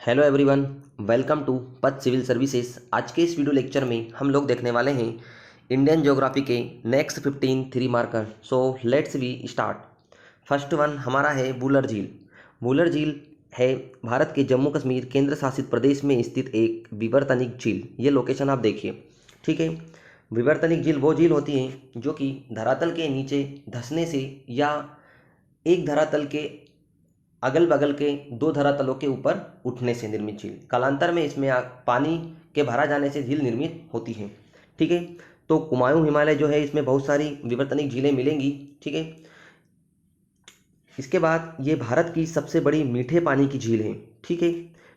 Hello everyone, welcome to पथ civil services. आज के इस वीडियो लेक्चर में हम लोग देखने वाले हैं इंडियन ज्योग्राफी के next 15 3 marker. So let's we start. First one हमारा है वुलर झील। वुलर झील है भारत के जम्मू कश्मीर केंद्र शासित प्रदेश में स्थित एक विवर्तनिक झील। ये लोकेशन आप देखिए, ठीक है। विवर्तनिक झील वो झील होती है जो कि धरातल के नीचे धंसने से या एक धरातल के अगल बगल के दो धरातलों के ऊपर उठने से निर्मित झील। कालांतर में इसमें पानी के भरा जाने से झील निर्मित होती है, ठीक है। तो कुमायूं हिमालय जो है इसमें बहुत सारी विवर्तनिक झीलें मिलेंगी, ठीक है। इसके बाद ये भारत की सबसे बड़ी मीठे पानी की झील है, ठीक है।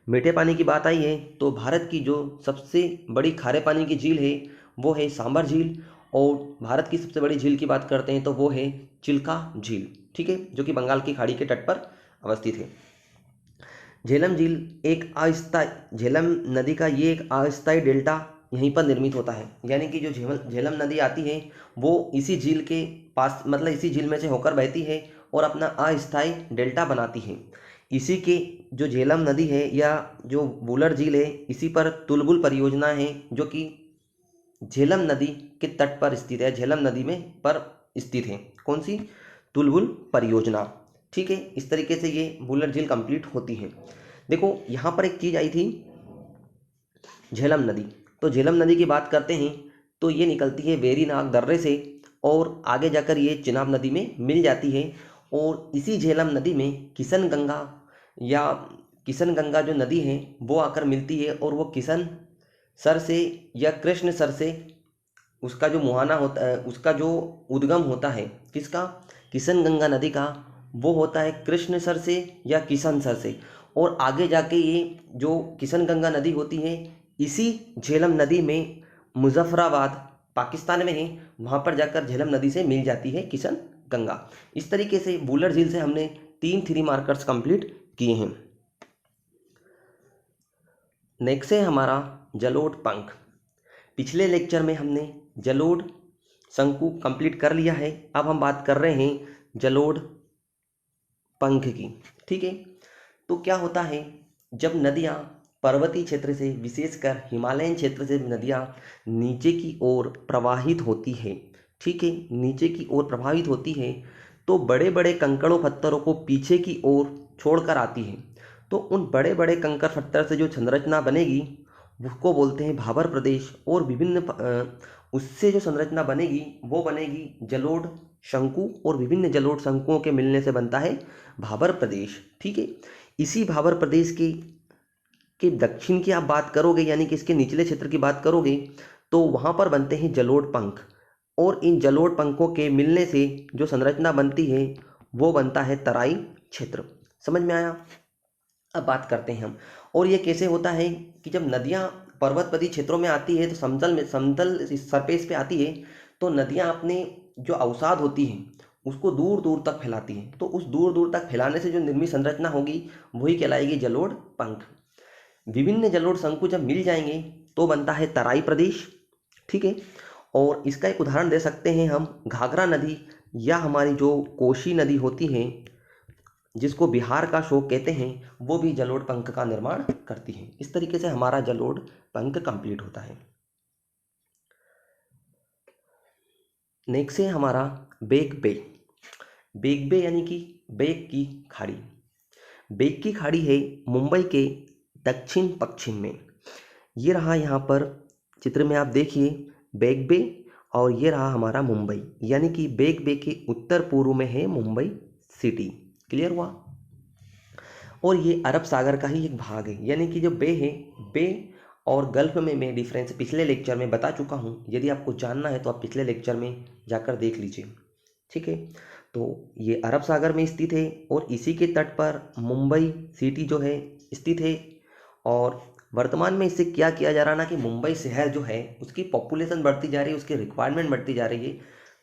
मीठे पानी की बात आई है तो भारत की जो सबसे बड़ी खारे पानी की झील है वो है सांबर झील। और भारत की सबसे बड़ी झील की बात करते हैं तो वो है चिल्का झील, ठीक है, जो कि बंगाल की खाड़ी के तट पर अवस्थित है। झेलम झील एक अस्थायी, झेलम नदी का ये एक अस्थायी डेल्टा यहीं पर निर्मित होता है। यानी कि जो झेलम नदी आती है वो इसी झील के पास, मतलब इसी झील में से होकर बहती है और अपना अस्थायी डेल्टा बनाती है। इसी के जो झेलम नदी है या जो वुलर झील है, इसी पर तुलबुल परियोजना है जो कि झेलम नदी के तट पर स्थित है, झेलम नदी में पर स्थित है। कौन सी? तुलबुल परियोजना, ठीक है। इस तरीके से ये वुलर झील कंप्लीट होती है। देखो यहाँ पर एक चीज आई थी, झेलम नदी। तो झेलम नदी की बात करते हैं तो ये निकलती है वेरीनाग दर्रे से और आगे जाकर ये चिनाब नदी में मिल जाती है। और इसी झेलम नदी में किशन गंगा या किशन गंगा जो नदी है वो आकर मिलती है और वो किशन सर से या कृष्ण सर से उसका जो मुहाना होता है, उसका जो उद्गम होता है किसका? किशन गंगा नदी का, वो होता है कृष्ण सर से या किशन सर से। और आगे जाके ये जो किशन गंगा नदी होती है इसी झेलम नदी में मुजफ्फराबाद पाकिस्तान में है, वहाँ पर जाकर झेलम नदी से मिल जाती है किशन गंगा। इस तरीके से वुलर झील से हमने 3 मार्कर्स कंप्लीट किए हैं। नेक्स्ट है हमारा जलोढ़ पंख। पिछले लेक्चर में हमने जलोढ़ शंकु कंप्लीट कर लिया है। अब हम बात कर रहे हैं जलोढ़ पंख की, ठीक है। तो क्या होता है, जब नदियाँ पर्वतीय क्षेत्र से, विशेषकर हिमालयन क्षेत्र से नदियाँ नीचे की ओर प्रवाहित होती है, ठीक है, नीचे की ओर प्रवाहित होती है, तो बड़े बड़े कंकड़ों पत्थरों को पीछे की ओर छोड़कर आती है। तो उन बड़े बड़े कंकड़ पत्थर से जो संरचना बनेगी उसको बोलते हैं भाबर प्रदेश। और विभिन्न उससे जो संरचना बनेगी वो बनेगी जलोढ़ शंकु, और विभिन्न जलोढ़ शंकुओं के मिलने से बनता है भाबर प्रदेश, ठीक है। इसी भाबर प्रदेश के दक्षिण की आप बात करोगे, यानी कि इसके निचले क्षेत्र की बात करोगे, तो वहाँ पर बनते हैं जलोढ़ पंख। और इन जलोढ़ पंखों के मिलने से जो संरचना बनती है वो बनता है तराई क्षेत्र। समझ में आया? अब बात करते हैं हम, और ये कैसे होता है कि जब नदियाँ पर्वतपदी क्षेत्रों में आती है तो समतल सरफेस पे आती है, तो नदियाँ अपने जो अवसाद होती हैं उसको दूर दूर तक फैलाती हैं। तो उस दूर दूर तक फैलाने से जो निर्मित संरचना होगी वही कहलाएगी जलोढ़ पंख। विभिन्न जलोढ़ शंकु जब मिल जाएंगे तो बनता है तराई प्रदेश, ठीक है। और इसका एक उदाहरण दे सकते हैं हम, घाघरा नदी या हमारी जो कोसी नदी होती है जिसको बिहार का शोक कहते हैं, वो भी जलोढ़ पंख का निर्माण करती है। इस तरीके से हमारा जलोढ़ पंख कंप्लीट होता है। नेक्स्ट है हमारा बेक बे। बेक बे यानी कि बेक की खाड़ी। बेक की खाड़ी है मुंबई के दक्षिण पश्चिम में। ये रहा यहाँ पर चित्र में आप देखिए बेक बे, और ये रहा हमारा मुंबई, यानी कि बेक बे के उत्तर पूर्व में है मुंबई सिटी। क्लियर हुआ? और ये अरब सागर का ही एक भाग है। यानी कि जो बे है, बे और गल्फ में मैं डिफरेंस पिछले लेक्चर में बता चुका हूँ। यदि आपको जानना है तो आप पिछले लेक्चर में जाकर देख लीजिए, ठीक है। तो ये अरब सागर में स्थित है और इसी के तट पर मुंबई सिटी जो है स्थित है। और वर्तमान में इससे क्या किया जा रहा है ना कि मुंबई शहर जो है उसकी पॉपुलेशन बढ़ती जा रही है, उसकी रिक्वायरमेंट बढ़ती जा रही है,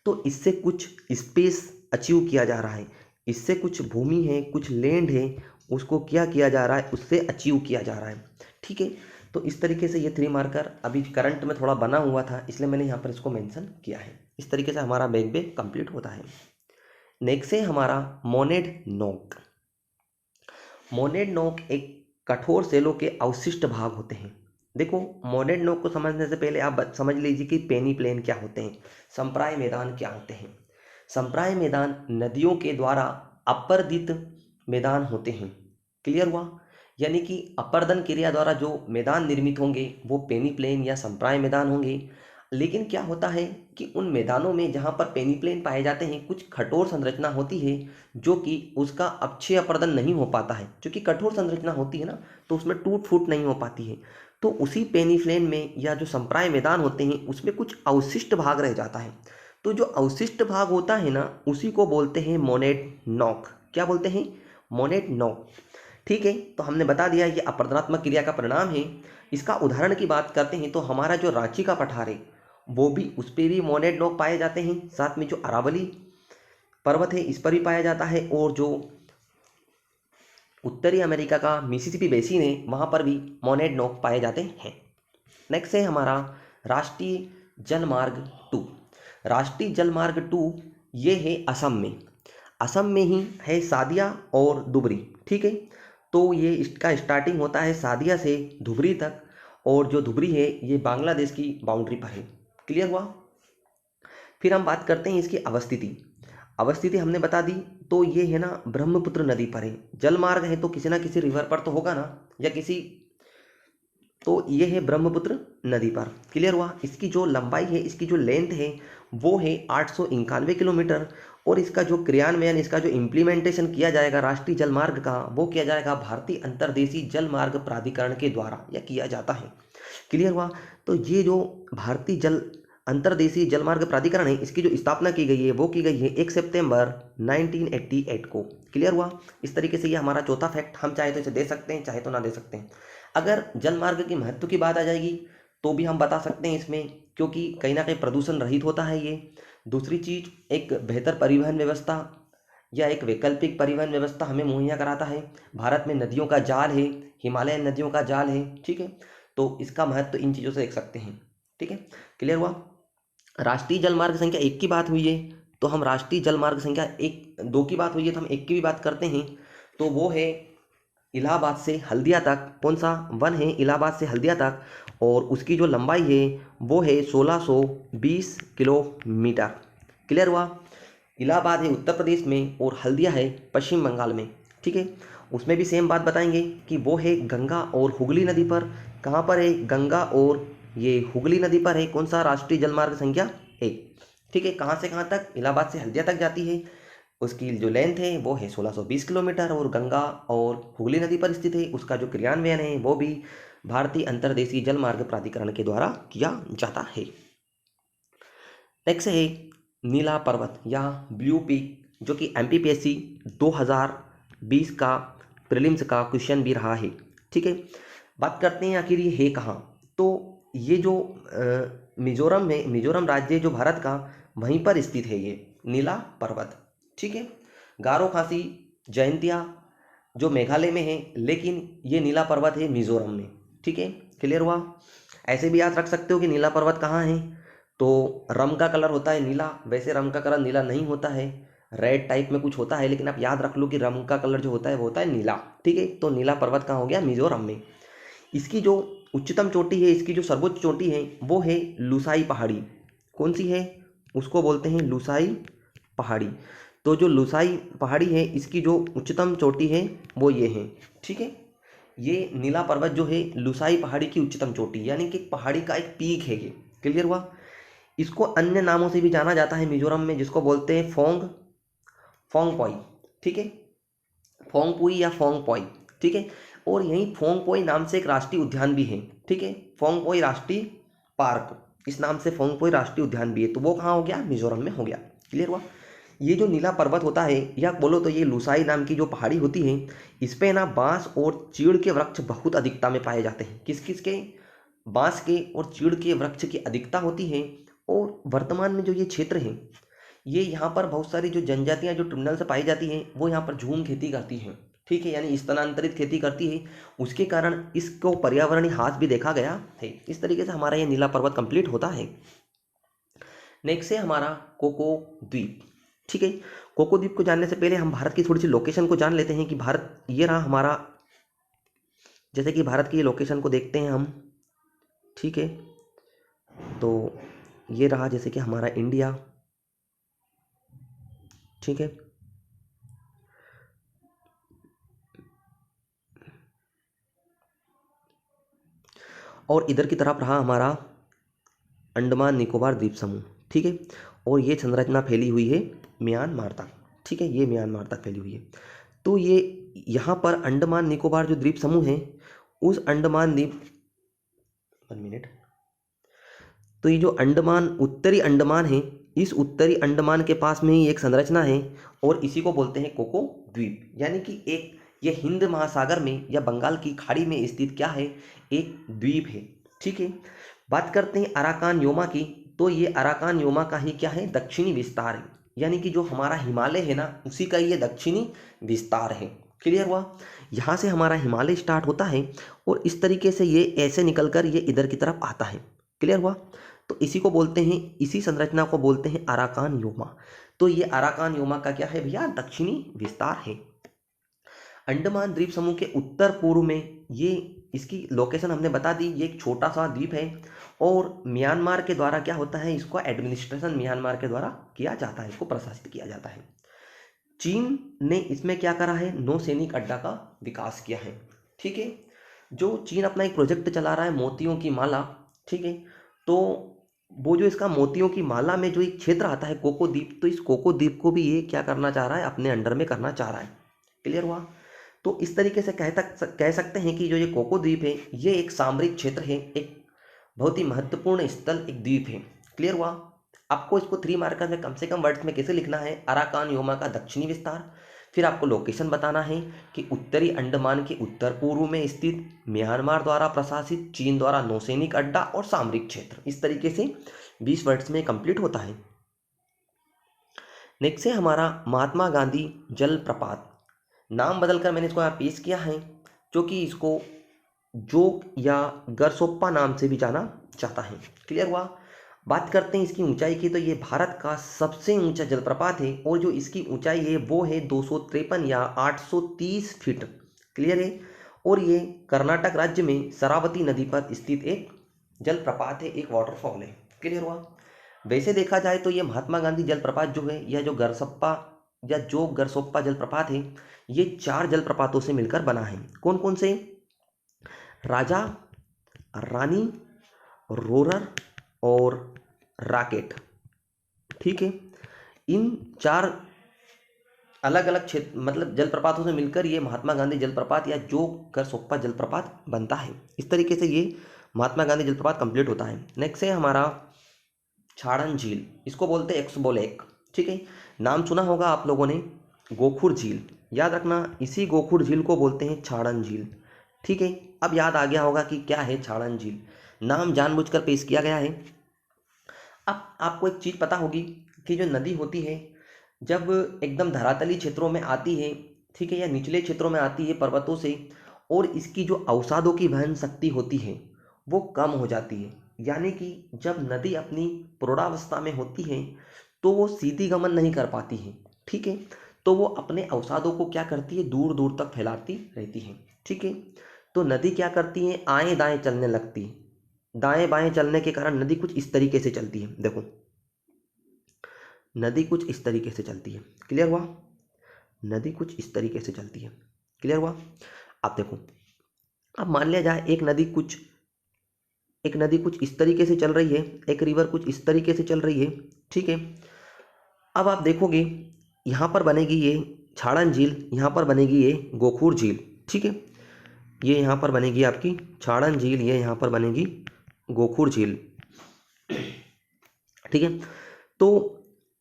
तो इससे कुछ स्पेस अचीव किया जा रहा है। इससे कुछ भूमि है, कुछ लैंड है, उसको क्या किया जा रहा है, उससे अचीव किया जा रहा है, ठीक है। तो इस तरीके से ये 3 मार्कर अभी करंट में थोड़ा बना हुआ था, इसलिए मैंने यहाँ पर इसको मेंशन किया है। इस तरीके से हमारा बेक बे कंप्लीट होता है। नेक्स्ट है हमारा मोनेड नोक। मोनेड नोक एक कठोर सेलों के अवशिष्ट भाग होते हैं। देखो, मॉडर्न नोक को समझने से पहले आप समझ लीजिए कि पेनी प्लेन क्या होते हैं, संप्राय मैदान क्या होते हैं। संप्राय मैदान नदियों के द्वारा अपर्दित मैदान होते हैं। क्लियर हुआ? यानी कि अपर्दन क्रिया द्वारा जो मैदान निर्मित होंगे वो पेनी प्लेन या संप्राय मैदान होंगे। लेकिन क्या होता है कि उन मैदानों में जहाँ पर पेनी प्लेन पाए जाते हैं कुछ कठोर संरचना होती है जो कि उसका अक्षय अपर्दन नहीं हो पाता है। क्योंकि कठोर संरचना होती है ना, तो उसमें टूट फूट नहीं हो पाती है। तो उसी पेनी प्लेन में या जो संप्राय मैदान होते हैं उसमें कुछ अवशिष्ट भाग रह जाता है। तो जो अवशिष्ट भाग होता है ना, उसी को बोलते हैं मोनेट नॉक। क्या बोलते हैं? मोनेट नॉक। ठीक है, तो हमने बता दिया ये अपरदनात्मक क्रिया का परिणाम है। इसका उदाहरण की बात करते हैं तो हमारा जो रांची का पठार है वो भी, उस पर भी मोनेट नॉक पाए जाते हैं। साथ में जो अरावली पर्वत है इस पर भी पाया जाता है, और जो उत्तरी अमेरिका का मिसिसिपी बेसिन है वहाँ पर भी मोनेट नॉक पाए जाते हैं। नेक्स्ट है हमारा राष्ट्रीय जलमार्ग 2। राष्ट्रीय जलमार्ग 2 ये है असम में। असम में ही है सादिया और धुबरी। ठीक है, तो ये इसका स्टार्टिंग होता है सादिया से धुबरी तक, और जो धुबरी है ये बांग्लादेश की बाउंड्री पर है। क्लियर हुआ? फिर हम बात करते हैं इसकी अवस्थिति। अवस्थिति हमने बता दी, तो ये है ना ब्रह्मपुत्र नदी पर है। जलमार्ग है तो किसी ना किसी रिवर पर तो होगा ना, या किसी, तो ये है ब्रह्मपुत्र नदी पर। क्लियर हुआ? इसकी जो लंबाई है, इसकी जो लेंथ है वो है 891 किलोमीटर, और इसका जो क्रियान्वयन, इसका जो इम्प्लीमेंटेशन किया जाएगा राष्ट्रीय जलमार्ग का, वो किया जाएगा भारतीय अंतर्देशीय जलमार्ग प्राधिकरण के द्वारा, या किया जाता है। क्लियर हुआ? तो ये जो भारतीय अंतर्देशीय जलमार्ग प्राधिकरण है, इसकी जो स्थापना की गई है वो की गई है 1 सितंबर 1988 को। क्लियर हुआ? इस तरीके से ये हमारा चौथा फैक्ट, हम चाहे तो इसे दे सकते हैं, चाहे तो ना दे सकते हैं। अगर जलमार्ग के महत्व की बात आ जाएगी तो भी हम बता सकते हैं इसमें, क्योंकि कहीं ना कहीं प्रदूषण रहित होता है ये। दूसरी चीज, एक बेहतर परिवहन व्यवस्था या एक वैकल्पिक परिवहन व्यवस्था हमें मुहैया कराता है। भारत में नदियों का जाल है, हिमालयन नदियों का जाल है। ठीक है, तो इसका महत्व इन चीज़ों से देख सकते हैं। ठीक है, क्लियर हुआ? राष्ट्रीय जलमार्ग संख्या 1 की बात हुई है, तो हम राष्ट्रीय जलमार्ग संख्या 2 की बात हुई है तो हम 1 की भी बात करते हैं। तो वो है इलाहाबाद से हल्दिया तक। कौन सा वन है? इलाहाबाद से हल्दिया तक, और उसकी जो लंबाई है वो है 1620 किलोमीटर। क्लियर हुआ? इलाहाबाद है उत्तर प्रदेश में और हल्दिया है पश्चिम बंगाल में। ठीक है, उसमें भी सेम बात बताएंगे कि वो है गंगा और हुगली नदी पर। कहाँ पर है? गंगा और ये हुगली नदी पर है। कौन सा? राष्ट्रीय जलमार्ग संख्या 1। ठीक है, कहाँ से कहाँ तक? इलाहाबाद से हल्दिया तक जाती है। उसकी जो लेंथ है वो है 1620 किलोमीटर, और गंगा और हुगली नदी पर स्थित है। उसका जो क्रियान्वयन है वो भी भारतीय अंतर्देशीय जलमार्ग प्राधिकरण के द्वारा किया जाता है। नेक्स्ट है नीला पर्वत या ब्लू पीक, जो कि MPPSC 2020 का प्रीलिम्स का क्वेश्चन भी रहा है। ठीक है, बात करते हैं आखिर ये है कहाँ। तो ये जो मिजोरम में, मिजोरम राज्य जो भारत का, वहीं पर स्थित है ये नीला पर्वत। ठीक है, गारो खासी जयंतिया जो मेघालय में है, लेकिन ये नीला पर्वत है मिजोरम में। ठीक है, क्लियर हुआ? ऐसे भी याद रख सकते हो कि नीला पर्वत कहाँ है, तो रम का कलर होता है नीला। वैसे रम का कलर नीला नहीं होता है, रेड टाइप में कुछ होता है, लेकिन आप याद रख लो कि रम का कलर जो होता है वो होता है नीला। ठीक है, तो नीला पर्वत कहाँ हो गया? मिजोरम में। इसकी जो उच्चतम चोटी है, इसकी जो सर्वोच्च चोटी है वो है लुसाई पहाड़ी। कौन सी है? उसको बोलते हैं लुसाई पहाड़ी। तो जो लुसाई पहाड़ी है इसकी जो उच्चतम चोटी है वो ये है। ठीक है, ये नीला पर्वत जो है लुसाई पहाड़ी की उच्चतम चोटी, यानी कि पहाड़ी का एक पीक है ये। क्लियर हुआ? इसको अन्य नामों से भी जाना जाता है मिजोरम में, जिसको बोलते हैं फोंगपोई। ठीक है, फोंगपुई या फोंगपोई। ठीक है, और यहीं फोंगपोई नाम से एक राष्ट्रीय उद्यान भी है। ठीक है, फोंगपोई राष्ट्रीय पार्क, इस नाम से फोंगपोई राष्ट्रीय उद्यान भी है। तो वो कहाँ हो गया? मिजोरम में हो गया। क्लियर हुआ? ये जो नीला पर्वत होता है, या बोलो तो ये लुसाई नाम की जो पहाड़ी होती है, इस पे ना बांस और चीड़ के वृक्ष बहुत अधिकता में पाए जाते हैं। किस किस के? बांस के और चीड़ के वृक्ष की अधिकता होती है। और वर्तमान में जो ये क्षेत्र है, ये यहाँ पर बहुत सारी जो जनजातियाँ जो टुन्नल से पाई जाती हैं वो यहाँ पर झूम खेती करती हैं। ठीक है, यानी स्थानांतरित खेती करती है, उसके कारण इसको पर्यावरणीय हास भी देखा गया है। इस तरीके से हमारा ये नीला पर्वत कंप्लीट होता है। नेक्स्ट है हमारा कोको द्वीप। ठीक है, कोको द्वीप को जानने से पहले हम भारत की थोड़ी सी लोकेशन को जान लेते हैं कि भारत ये रहा हमारा जैसे कि भारत की लोकेशन को देखते हैं हम, ठीक है। तो ये रहा जैसे कि हमारा इंडिया, ठीक है। और इधर की तरफ रहा हमारा अंडमान निकोबार द्वीप समूह, ठीक है। और ये संरचना फैली हुई है म्यांमार तक, ठीक है, ये म्यांमार तक फैली हुई है। तो ये यहाँ पर अंडमान निकोबार जो द्वीप समूह है, उस अंडमान द्वीप, 1 मिनट, तो ये जो अंडमान, उत्तरी अंडमान है, इस उत्तरी अंडमान के पास में ही एक संरचना है और इसी को बोलते हैं कोको द्वीप। यानी कि एक ये हिंद महासागर में या बंगाल की खाड़ी में स्थित क्या है, एक द्वीप है, ठीक है। बात करते हैं अराकान योमा की, तो ये अराकान योमा का ही क्या है, दक्षिणी विस्तार है। यानी कि जो हमारा हिमालय है ना, उसी का ये दक्षिणी विस्तार है। क्लियर हुआ? यहाँ से हमारा हिमालय स्टार्ट होता है और इस तरीके से ये ऐसे निकलकर ये इधर की तरफ आता है। क्लियर हुआ? तो इसी को बोलते हैं, इसी संरचना को बोलते हैं अराकान योमा। तो ये अराकान योमा का क्या है भैया, दक्षिणी विस्तार है। अंडमान द्वीप समूह के उत्तर पूर्व में ये, इसकी लोकेशन हमने बता दी, ये एक छोटा सा द्वीप है और म्यांमार के द्वारा क्या होता है, इसको एडमिनिस्ट्रेशन म्यांमार के द्वारा किया जाता है, इसको प्रशासित किया जाता है। चीन ने इसमें क्या करा है, नौसैनिक अड्डा का विकास किया है, ठीक है। जो चीन अपना एक प्रोजेक्ट चला रहा है मोतियों की माला, ठीक है। तो वो जो इसका मोतियों की माला में जो एक क्षेत्र आता है कोको द्वीप, तो इस कोको द्वीप को भी ये क्या करना चाह रहा है, अपने अंडर में करना चाह रहा है। क्लियर हुआ? तो इस तरीके से कह सकते हैं कि जो ये कोको द्वीप है, ये एक सामरिक क्षेत्र है, एक बहुत ही महत्वपूर्ण स्थल, एक द्वीप है। क्लियर हुआ? आपको इसको 3 मार्कर में कम से कम वर्ड्स में कैसे लिखना है, अराकान योमा का दक्षिणी विस्तार, फिर आपको लोकेशन बताना है कि उत्तरी अंडमान के उत्तर पूर्व में स्थित, म्यांमार द्वारा प्रशासित, चीन द्वारा नौसैनिक अड्डा और सामरिक क्षेत्र। इस तरीके से 20 वर्ड्स में कंप्लीट होता है। नेक्स्ट है हमारा महात्मा गांधी जलप्रपात। नाम बदलकर मैंने इसको यहाँ पेश किया है, जो कि इसको जोग या गरसोप्पा नाम से भी जाना जाता है। क्लियर हुआ? बात करते हैं इसकी ऊंचाई की, तो ये भारत का सबसे ऊंचा जलप्रपात है और जो इसकी ऊंचाई है वो है 253 या 830 फीट। क्लियर है? और ये कर्नाटक राज्य में शरावती नदी पर स्थित एक जलप्रपात है, एक वाटरफॉल है। क्लियर हुआ? वैसे देखा जाए तो ये महात्मा गांधी जलप्रपात जो है, या जो गरसप्पा या जो गरसोप्पा जलप्रपात है, ये 4 जलप्रपातों से मिलकर बना है। कौन कौन से? राजा, रानी, रोरर और रॉकेट, ठीक है। इन 4 अलग अलग क्षेत्र, मतलब जलप्रपातों से मिलकर ये महात्मा गांधी जलप्रपात या जो गरसोप्पा जलप्रपात बनता है। इस तरीके से ये महात्मा गांधी जलप्रपात कंप्लीट होता है। नेक्स्ट है हमारा छाड़न झील, इसको बोलते हैं एक्सबो लेक, ठीक है। नाम सुना होगा आप लोगों ने, गोखुर झील, याद रखना, इसी गोखुर झील को बोलते हैं छाड़न झील, ठीक है। अब याद आ गया होगा कि क्या है छाड़न झील, नाम जानबूझकर पेश किया गया है। अब आपको एक चीज़ पता होगी कि जो नदी होती है, जब एकदम धरातली क्षेत्रों में आती है, ठीक है, या निचले क्षेत्रों में आती है पर्वतों से, और इसकी जो अवसादों की वहन शक्ति होती है वो कम हो जाती है। यानी कि जब नदी अपनी प्रौढ़ावस्था में होती है तो वो सीधी गमन नहीं कर पाती है, ठीक है। तो वो अपने अवसादों को क्या करती है, दूर दूर तक फैलाती रहती है, ठीक है। तो नदी क्या करती है, आए दाएं चलने लगती है। दाएं बाएं चलने के कारण नदी कुछ इस तरीके से चलती है, देखो नदी कुछ इस तरीके से चलती है। क्लियर हुआ? नदी कुछ इस तरीके से चलती है। क्लियर हुआ? आप देखो, अब मान लिया जाए एक नदी कुछ इस तरीके से चल रही है, एक रिवर कुछ इस तरीके से चल रही है, ठीक है। अब आप देखोगे यहाँ पर बनेगी ये छाड़न झील, यहाँ पर बनेगी ये गोखुर झील, ठीक है। ये यहाँ पर बनेगी आपकी छाड़न झील, ये यहाँ पर बनेगी गोखुर झील, ठीक है। तो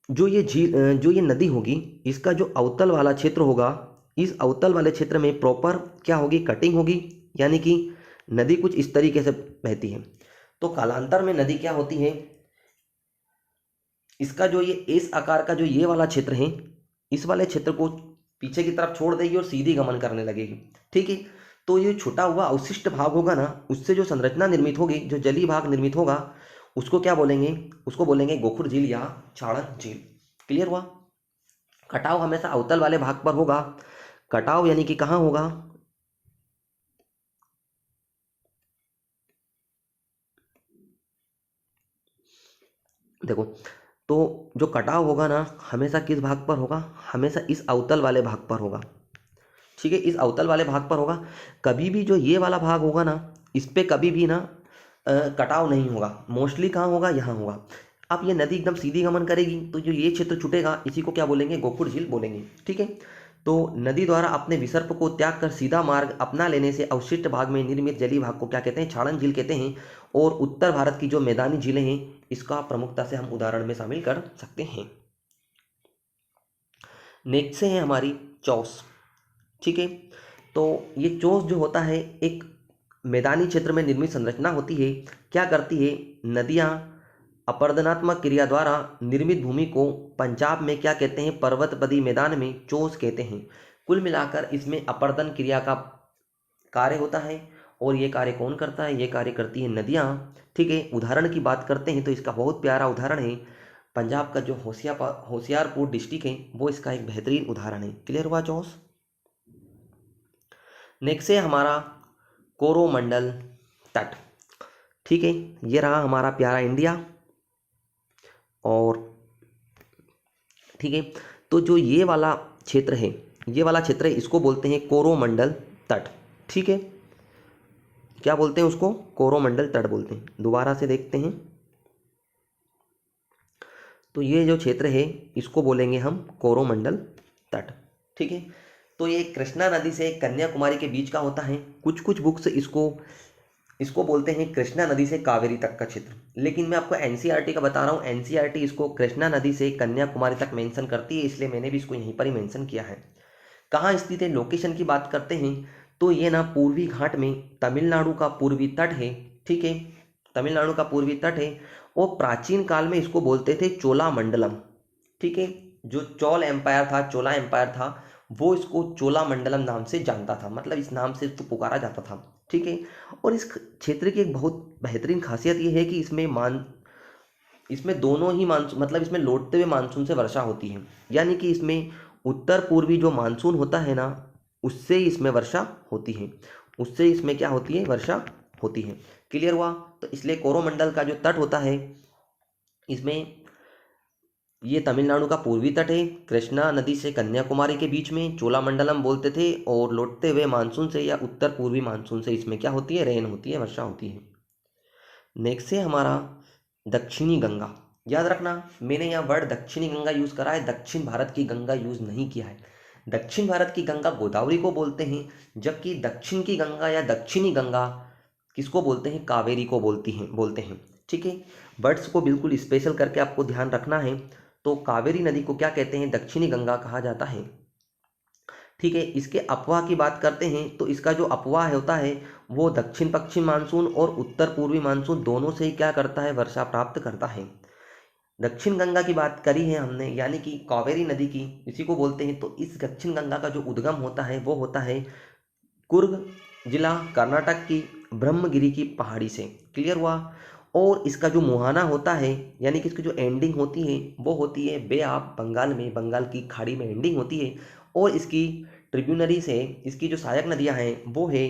जो ये झील, जो ये नदी होगी, इसका जो अवतल वाला क्षेत्र होगा, इस अवतल वाले क्षेत्र में प्रॉपर क्या होगी, कटिंग होगी, यानी कि नदी कुछ इस तरीके से बहती है। तो कालांतर में नदी क्या होती है, इसका जो ये एस आकार का जो ये वाला क्षेत्र है, इस वाले क्षेत्र को पीछे की तरफ छोड़ देगी और सीधी गमन करने लगेगी, ठीक है। तो ये छूटा हुआ अवशिष्ट भाग होगा ना, उससे जो संरचना निर्मित होगी, जो जलीय भाग निर्मित होगा, उसको क्या बोलेंगे, उसको बोलेंगे गोखुर झील या छाड़न झील। क्लियर हुआ? कटाव हमेशा अवतल वाले भाग पर होगा। कटाव यानी कि कहाँ होगा, देखो, तो जो कटाव होगा ना हमेशा किस भाग पर होगा, हमेशा इस अवतल वाले भाग पर होगा। ठीक है, इस अवतल वाले भाग पर होगा। कभी भी जो ये वाला भाग होगा ना, इस पे कभी भी ना कटाव नहीं होगा। मोस्टली कहाँ होगा, यहाँ होगा। अब ये नदी एकदम सीधी गमन करेगी तो जो ये क्षेत्र छूटेगा इसी को क्या बोलेंगे, गोकुड़ झील बोलेंगे। ठीक है, तो नदी द्वारा अपने विसर्प को त्याग कर सीधा मार्ग अपना लेने से अवशिष्ट भाग में निर्मित जलीय भाग को क्या कहते हैं, छाड़न झील कहते हैं। और उत्तर भारत की जो मैदानी झीलें हैं इसका प्रमुखता से हम उदाहरण में शामिल कर सकते हैं। नेक्स्ट से है हमारी चौस। ठीक है, तो ये चोस जो होता है एक मैदानी क्षेत्र में निर्मित संरचना होती है। क्या करती है, नदियाँ अपरदनात्मक क्रिया द्वारा निर्मित भूमि को पंजाब में क्या कहते हैं, पर्वतपदी मैदान में चोस कहते हैं। कुल मिलाकर इसमें अपर्दन क्रिया का कार्य होता है। और ये कार्य कौन करता है, ये कार्य करती है नदियाँ। ठीक है, उदाहरण की बात करते हैं तो इसका बहुत प्यारा उदाहरण है पंजाब का जो होशियारपुर डिस्ट्रिक्ट है, वो इसका एक बेहतरीन उदाहरण है। क्लियर हुआ चौस। नेक्स्ट है हमारा कोरोमंडल तट। ठीक है, ये रहा हमारा प्यारा इंडिया। और ठीक है, तो जो ये वाला क्षेत्र है, ये वाला क्षेत्र है, इसको बोलते हैं कोरोमंडल तट। ठीक है, क्या बोलते हैं उसको, कोरोमंडल तट बोलते हैं। दोबारा से देखते हैं, तो ये जो क्षेत्र है इसको बोलेंगे हम कोरोमंडल तट। ठीक है, तो ये कृष्णा नदी से कन्याकुमारी के बीच का होता है। कुछ कुछ बुक्स इसको बोलते हैं कृष्णा नदी से कावेरी तक का क्षेत्र, लेकिन मैं आपको एनसीईआरटी का बता रहा हूँ। एनसीईआरटी इसको कृष्णा नदी से कन्याकुमारी तक मेंशन करती है, इसलिए मैंने भी इसको यहीं पर ही मेंशन किया है। कहाँ स्थित है, लोकेशन की बात करते हैं तो ये ना पूर्वी घाट में तमिलनाडु का पूर्वी तट है। ठीक है, तमिलनाडु का पूर्वी तट है। और प्राचीन काल में इसको बोलते थे चोलामंडलम। ठीक है, जो चोल एम्पायर था, चोला एम्पायर था, वो इसको चोलामंडलम नाम से जानता था, मतलब इस नाम से इसको पुकारा जाता था। ठीक है, और इस क्षेत्र की एक बहुत बेहतरीन खासियत ये है कि इसमें दोनों ही मानसून, मतलब इसमें लौटते हुए मानसून से वर्षा होती है। यानी कि इसमें उत्तर पूर्वी जो मानसून होता है ना, उससे ही इसमें वर्षा होती है, उससे इसमें क्या होती है, वर्षा होती है। क्लियर हुआ। तो इसलिए कोरोमंडल का जो तट होता है, इसमें ये तमिलनाडु का पूर्वी तट है, कृष्णा नदी से कन्याकुमारी के बीच में, चोलामंडलम बोलते थे। और लौटते हुए मानसून से या उत्तर पूर्वी मानसून से इसमें क्या होती है, रेन होती है, वर्षा होती है। नेक्स्ट है हमारा दक्षिणी गंगा। याद रखना, मैंने यहाँ वर्ड दक्षिणी गंगा यूज करा है, दक्षिण भारत की गंगा यूज नहीं किया है। दक्षिण भारत की गंगा गोदावरी को बोलते हैं, जबकि दक्षिण की गंगा या दक्षिणी गंगा किसको बोलते हैं, कावेरी को बोलते हैं। ठीक है, वर्ड्स को बिल्कुल स्पेशल करके आपको ध्यान रखना है। तो कावेरी नदी को क्या कहते हैं, दक्षिणी गंगा कहा जाता है। ठीक है, इसके अपवाह की बात करते हैं तो इसका जो अपवाह होता है वो दक्षिण पश्चिम मानसून और उत्तर पूर्वी मानसून दोनों से ही क्या करता है, वर्षा प्राप्त करता है। दक्षिण गंगा की बात करी है हमने, यानी कि कावेरी नदी की, इसी को बोलते हैं। तो इस दक्षिण गंगा का जो उद्गम होता है वो होता है कुर्ग जिला, कर्नाटक की ब्रह्मगिरी की पहाड़ी से। क्लियर हुआ। और इसका जो मुहाना होता है, यानी कि इसकी जो एंडिंग होती है वो होती है बे ऑफ बंगाल में, बंगाल की खाड़ी में एंडिंग होती है। और इसकी ट्रिब्यूनरी से इसकी जो सहायक नदियां हैं वो है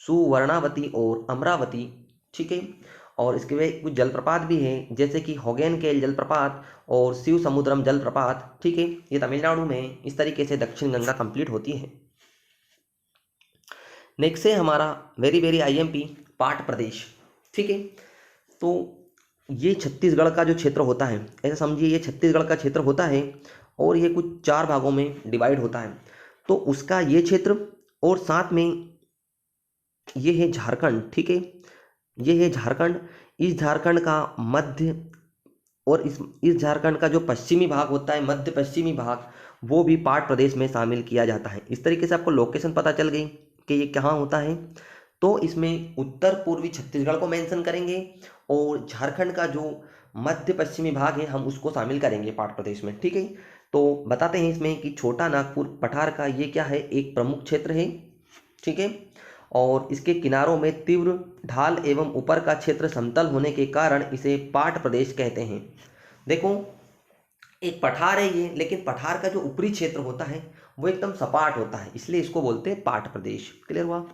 सुवर्णावती और अमरावती। ठीक है, और इसके वे कुछ जलप्रपात भी हैं, जैसे कि होगेनकेल जलप्रपात और शिव समुद्रम जलप्रपात। ठीक है, ये तमिलनाडु में इस तरीके से दक्षिण गंगा कंप्लीट होती है। नेक्स्ट है हमारा वेरी वेरी आईएमपी पाट प्रदेश। ठीक है, तो ये छत्तीसगढ़ का जो क्षेत्र होता है, ऐसा समझिए ये छत्तीसगढ़ का क्षेत्र होता है और ये कुछ 4 भागों में डिवाइड होता है। तो उसका ये क्षेत्र और साथ में ये है झारखंड। ठीक है, ये है झारखंड। इस झारखंड का मध्य और इस झारखंड का जो पश्चिमी भाग होता है, मध्य पश्चिमी भाग, वो भी पाट प्रदेश में शामिल किया जाता है। इस तरीके से आपको लोकेशन पता चल गई कि ये कहाँ होता है। तो इसमें उत्तर पूर्वी छत्तीसगढ़ को मेंशन करेंगे और झारखंड का जो मध्य पश्चिमी भाग है हम उसको शामिल करेंगे पाट प्रदेश में। ठीक है, तो बताते हैं इसमें कि छोटा नागपुर पठार का ये क्या है, एक प्रमुख क्षेत्र है। ठीक है, और इसके किनारों में तीव्र ढाल एवं ऊपर का क्षेत्र समतल होने के कारण इसे पाट प्रदेश कहते हैं। देखो, एक पठार है ये, लेकिन पठार का जो ऊपरी क्षेत्र होता है वो एकदम सपाट होता है, इसलिए इसको बोलते हैं पाट प्रदेश। क्लियर हुआ।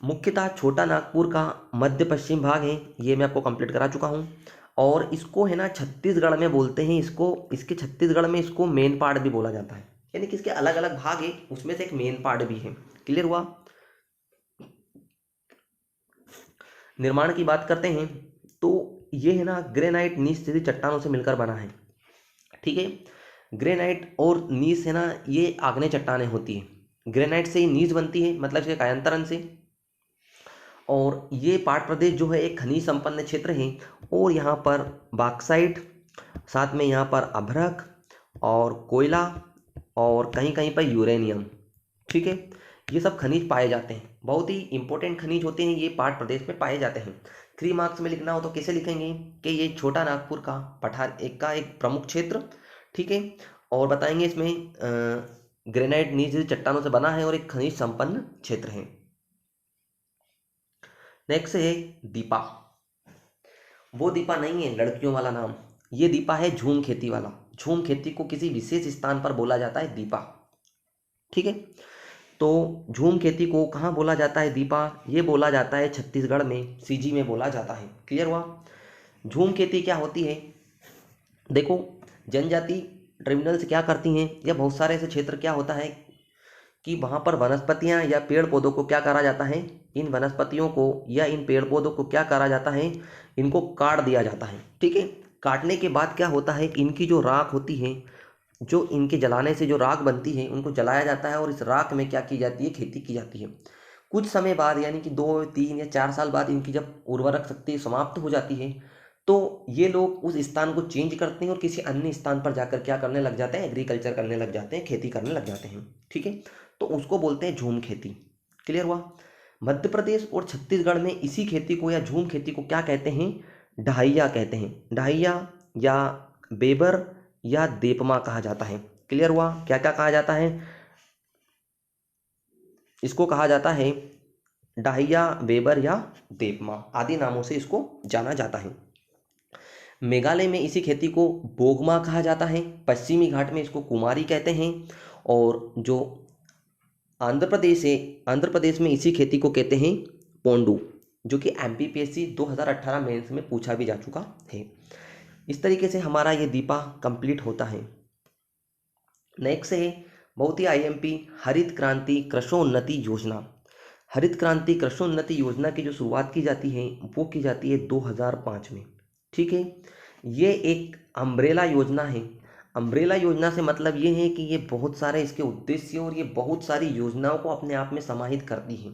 मुख्यतः छोटा नागपुर का मध्य पश्चिम भाग है, ये मैं आपको कंप्लीट करा चुका हूँ। और इसको है ना छत्तीसगढ़ में बोलते हैं इसको, इसके छत्तीसगढ़ में इसको मेन पार्ट भी बोला जाता है, यानी कि इसके अलग अलग भाग है, उसमें से एक मेन पार्ट भी है। क्लियर हुआ। निर्माण की बात करते हैं तो ये है ना ग्रेनाइट नीस जैसी चट्टानों से मिलकर बना है। ठीक है, ग्रेनाइट और नीस है ना ये आग्नेय चट्टानें होती है। ग्रेनाइट से ही नीस बनती है, मतलब इसके कायांतरण से। और ये पाट प्रदेश जो है एक खनिज संपन्न क्षेत्र है, और यहाँ पर बॉक्साइट, साथ में यहाँ पर अभ्रक और कोयला और कहीं कहीं पर यूरेनियम। ठीक है, ये सब खनिज पाए जाते हैं, बहुत ही इंपॉर्टेंट खनिज होते हैं, ये पाट प्रदेश में पाए जाते हैं। 3 मार्क्स में लिखना हो तो कैसे लिखेंगे कि ये छोटा नागपुर का पठार एक प्रमुख क्षेत्र, ठीक है, और बताएंगे इसमें ग्रेनाइट नीच चट्टानों से बना है और एक खनिज संपन्न क्षेत्र है। नेक्स्ट है दीपा। वो दीपा नहीं है लड़कियों वाला नाम, ये दीपा है झूम खेती वाला। झूम खेती को किसी विशेष स्थान पर बोला जाता है दीपा। ठीक है, तो झूम खेती को कहाँ बोला जाता है दीपा, ये बोला जाता है छत्तीसगढ़ में, सीजी में बोला जाता है। क्लियर हुआ। झूम खेती क्या होती है, देखो जनजाति ट्रिब्यूनल्स क्या करती हैं, या बहुत सारे ऐसे क्षेत्र क्या होता है कि वहाँ पर वनस्पतियाँ या पेड़ पौधों को क्या करा जाता है, इन वनस्पतियों को या इन पेड़ पौधों को क्या करा जाता है, इनको काट दिया जाता है। ठीक है, काटने के बाद क्या होता है, इनकी जो राख होती है, जो इनके जलाने से जो राख बनती है, उनको जलाया जाता है और इस राख में क्या की जाती है, खेती की जाती है। कुछ समय बाद यानी कि 2, 3 या 4 साल बाद इनकी जब उर्वरक शक्ति समाप्त हो जाती है, तो ये लोग उस स्थान को चेंज करते हैं और किसी अन्य स्थान पर जाकर क्या करने लग जाते हैं, एग्रीकल्चर करने लग जाते हैं, खेती करने लग जाते हैं। ठीक है, तो उसको बोलते हैं झूम खेती। क्लियर हुआ। मध्य प्रदेश और छत्तीसगढ़ में इसी खेती को या झूम खेती को क्या कहते हैं, ढाइया कहते हैं। ढाइया या बेबर या देपमा कहा जाता है। क्लियर हुआ। क्या क्या कहा जाता है, इसको कहा जाता है ढाइया, बेबर या देपमा आदि नामों से इसको जाना जाता है। मेघालय में इसी खेती को बोगमा कहा जाता है, पश्चिमी घाट में इसको कुमारी कहते हैं, और जो आंध्र प्रदेश है, आंध्र प्रदेश में इसी खेती को कहते हैं पोंडू, जो कि एमपीपीएससी 2018 मेंस में पूछा भी जा चुका है। इस तरीके से हमारा ये दीपा कंप्लीट होता है। नेक्स्ट है बहुत ही आईएमपी हरित क्रांति कृषोन्नति योजना। हरित क्रांति कृषोन्नति योजना की जो शुरुआत की जाती है वो की जाती है 2005 में। ठीक है, ये एक अम्ब्रेला योजना है। अम्ब्रेला योजना से मतलब ये है कि ये बहुत सारे इसके उद्देश्य और ये बहुत सारी योजनाओं को अपने आप में समाहित करती है,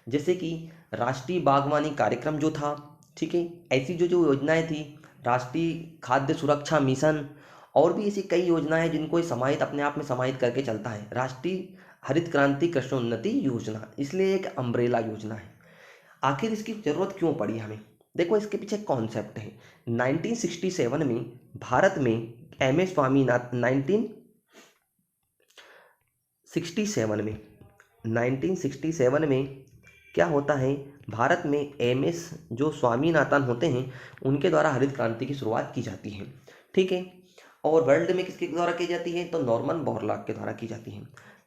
जैसे कि राष्ट्रीय बागवानी कार्यक्रम जो था। ठीक है, ऐसी जो जो योजनाएं थी, राष्ट्रीय खाद्य सुरक्षा मिशन, और भी ऐसी कई योजनाएं हैं जिनको ये समाहित अपने आप में समाहित करके चलता है। राष्ट्रीय हरित क्रांति कृषोन्नति योजना इसलिए एक अम्ब्रेला योजना है। आखिर इसकी जरूरत क्यों पड़ी हमें, देखो इसके पीछे कॉन्सेप्ट है। 1967 में भारत में एम एस स्वामीनाथन 1967 में क्या होता है, भारत में एम एस जो स्वामीनाथन होते हैं उनके द्वारा हरित क्रांति की शुरुआत की जाती है। ठीक है, और वर्ल्ड में किसके द्वारा की जाती है, तो नॉर्मन बोरलॉग के द्वारा की जाती है।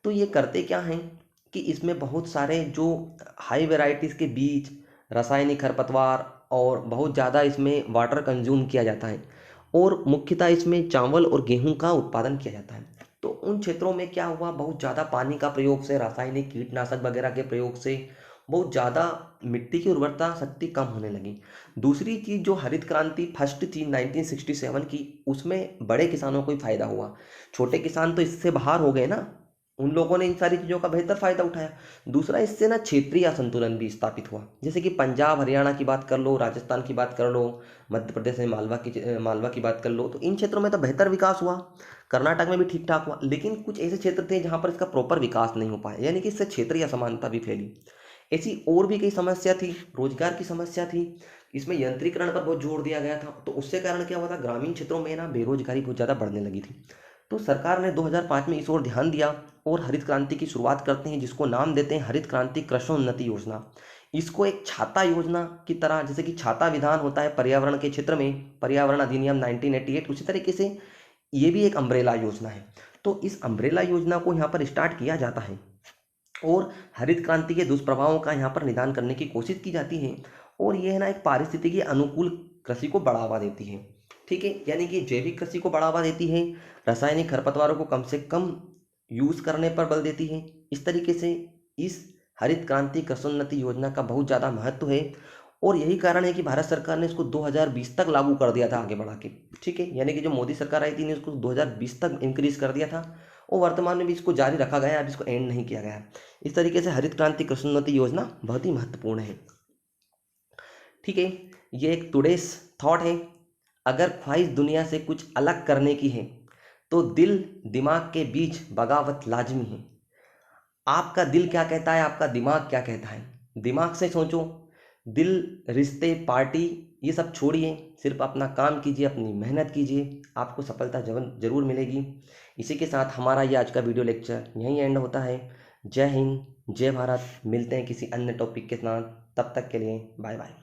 तो ये करते क्या हैं कि इसमें बहुत सारे जो हाई वेराइटीज़ के बीज, रासायनिक खरपतवार और बहुत ज़्यादा इसमें वाटर कंज्यूम किया जाता है, और मुख्यतः इसमें चावल और गेहूं का उत्पादन किया जाता है। तो उन क्षेत्रों में क्या हुआ, बहुत ज़्यादा पानी का प्रयोग से, रासायनिक कीटनाशक वगैरह के प्रयोग से बहुत ज़्यादा मिट्टी की उर्वरता शक्ति कम होने लगी। दूसरी चीज़ जो हरित क्रांति फर्स्ट थी 1967 की, उसमें बड़े किसानों को ही फायदा हुआ। छोटे किसान तो इससे बाहर हो गए ना, उन लोगों ने इन सारी चीज़ों का बेहतर फायदा उठाया। दूसरा, इससे ना क्षेत्रीय असंतुलन भी स्थापित हुआ, जैसे कि पंजाब हरियाणा की बात कर लो, राजस्थान की बात कर लो, मध्य प्रदेश में मालवा की बात कर लो, तो इन क्षेत्रों में तो बेहतर विकास हुआ। कर्नाटक में भी ठीक ठाक हुआ, लेकिन कुछ ऐसे क्षेत्र थे जहाँ पर इसका प्रॉपर विकास नहीं हो पाया, यानी कि इससे क्षेत्रीय असमानता भी फैली। ऐसी और भी कई समस्या थी, रोजगार की समस्या थी, इसमें यंत्रीकरण पर बहुत जोर दिया गया था, तो उससे कारण क्या हुआ था, ग्रामीण क्षेत्रों में ना बेरोजगारी बहुत ज़्यादा बढ़ने लगी थी। तो सरकार ने 2005 में इस ओर ध्यान दिया और हरित क्रांति की शुरुआत करते हैं, जिसको नाम देते हैं हरित क्रांति कृषोन्नति योजना। इसको एक छाता योजना की तरह, जैसे कि छाता विधान होता है पर्यावरण के क्षेत्र में, पर्यावरण अधिनियम 1988, उसी तरीके से ये भी एक अम्ब्रेला योजना है। तो इस अम्ब्रेला योजना को यहाँ पर स्टार्ट किया जाता है और हरित क्रांति के दुष्प्रभावों का यहाँ पर निदान करने की कोशिश की जाती है। और ये है ना एक पारिस्थितिकी अनुकूल कृषि को बढ़ावा देती है। ठीक है, यानी कि जैविक कृषि को बढ़ावा देती है, रासायनिक खरपतवारों को कम से कम यूज़ करने पर बल देती है। इस तरीके से इस हरित क्रांति कृषोन्नति योजना का बहुत ज़्यादा महत्व है और यही कारण है कि भारत सरकार ने इसको 2020 तक लागू कर दिया था आगे बढ़ा के। ठीक है, यानी कि जो मोदी सरकार आई थी ने इसको 2020 तक इंक्रीज कर दिया था और वर्तमान में भी इसको जारी रखा गया है, अब इसको एंड नहीं किया गया है। इस तरीके से हरित क्रांति कृषोन्नति योजना बहुत ही महत्वपूर्ण है। ठीक है, ये एक टुडेस थॉट है। अगर ख्वाहिश दुनिया से कुछ अलग करने की है तो दिल दिमाग के बीच बगावत लाजमी है। आपका दिल क्या कहता है, आपका दिमाग क्या कहता है, दिमाग से सोचो। दिल, रिश्ते, पार्टी ये सब छोड़िए, सिर्फ अपना काम कीजिए, अपनी मेहनत कीजिए, आपको सफलता जरूर मिलेगी। इसी के साथ हमारा ये आज का वीडियो लेक्चर यहीं एंड होता है। जय हिंद, जय भारत। मिलते हैं किसी अन्य टॉपिक के साथ, तब तक के लिए बाय बाय।